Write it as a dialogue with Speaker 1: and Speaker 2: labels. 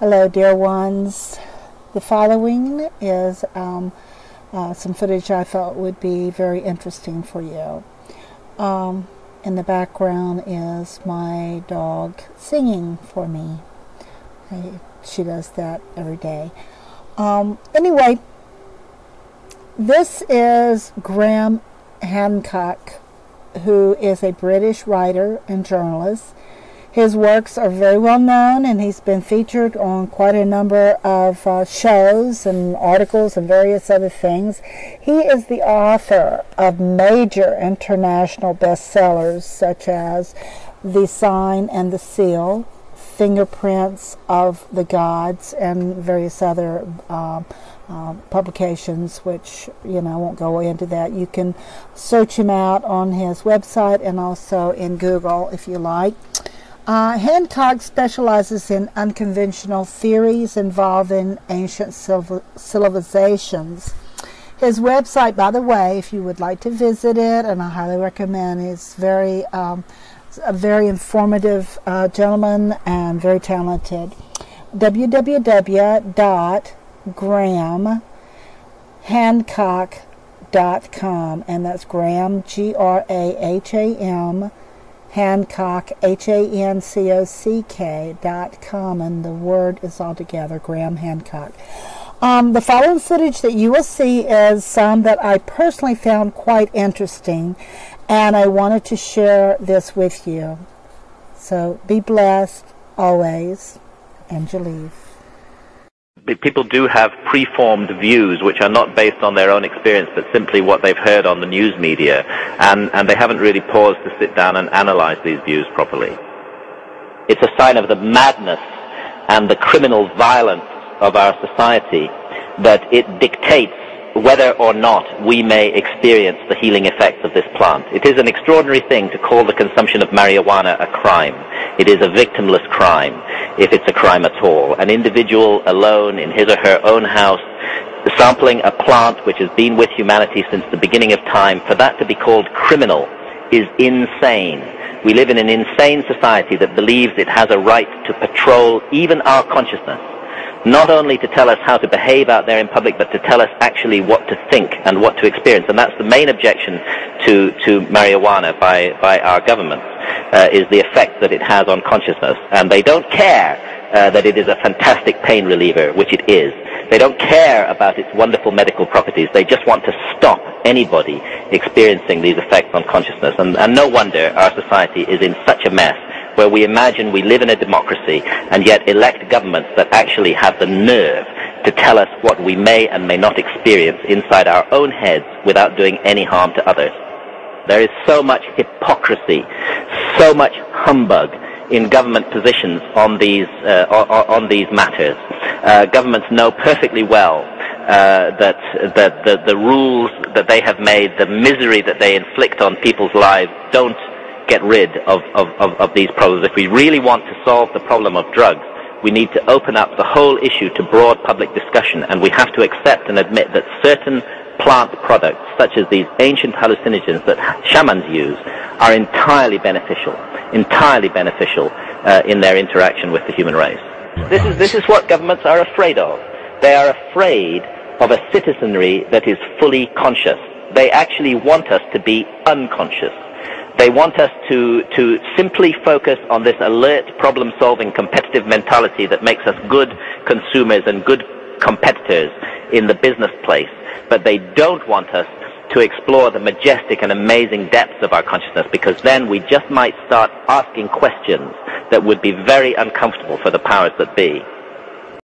Speaker 1: Hello, dear ones. The following is some footage I thought would be very interesting for you. In the background is my dog singing for me. She does that every day. Anyway, this is Graham Hancock, who is a British writer and journalist. His works are very well known, and he's been featured on quite a number of shows and articles and various other things. He is the author of major international bestsellers such as The Sign and the Seal, Fingerprints of the Gods, and various other publications, which, I won't go into that. You can search him out on his website and also in Google if you like. Hancock specializes in unconventional theories involving ancient civilizations. His website, by the way, if you would like to visit it, and I highly recommend, is a very informative gentleman and very talented. www.grahamhancock.com, and that's Graham, Graham, Hancock, Hancock.com, and the word is all together, Graham Hancock. The following footage that you will see is some that I personally found quite interesting, and I wanted to share this with you. So be blessed always. AnGeleve.
Speaker 2: People do have preformed views which are not based on their own experience but simply what they've heard on the news media, and they haven't really paused to sit down and analyze these views properly. It's a sign of the madness and the criminal violence of our society that it dictates whether or not we may experience the healing effects of this plant. It is an extraordinary thing to call the consumption of marijuana a crime. It is a victimless crime, if it's a crime at all. An individual alone in his or her own house, sampling a plant which has been with humanity since the beginning of time, for that to be called criminal is insane. We live in an insane society that believes it has a right to patrol even our consciousness. Not only to tell us how to behave out there in public, but to tell us actually what to think and what to experience. And that's the main objection to marijuana by our government, is the effect that it has on consciousness. And they don't care that it is a fantastic pain reliever, which it is. They don't care about its wonderful medical properties. They just want to stop anybody experiencing these effects on consciousness. And no wonder our society is in such a mess, where we imagine we live in a democracy and yet elect governments that actually have the nerve to tell us what we may and may not experience inside our own heads without doing any harm to others. There is so much hypocrisy, so much humbug in government positions on these matters. Governments know perfectly well that the rules that they have made, the misery that they inflict on people's lives, don't get rid of these problems. If we really want to solve the problem of drugs, we need to open up the whole issue to broad public discussion, and we have to accept and admit that certain plant products, such as these ancient hallucinogens that shamans use, are entirely beneficial in their interaction with the human race. This is what governments are afraid of. They are afraid of a citizenry that is fully conscious. They actually want us to be unconscious. They want us to simply focus on this alert, problem-solving, competitive mentality that makes us good consumers and good competitors in the business place. But they don't want us to explore the majestic and amazing depths of our consciousness, because then we just might start asking questions that would be very uncomfortable for the powers that be.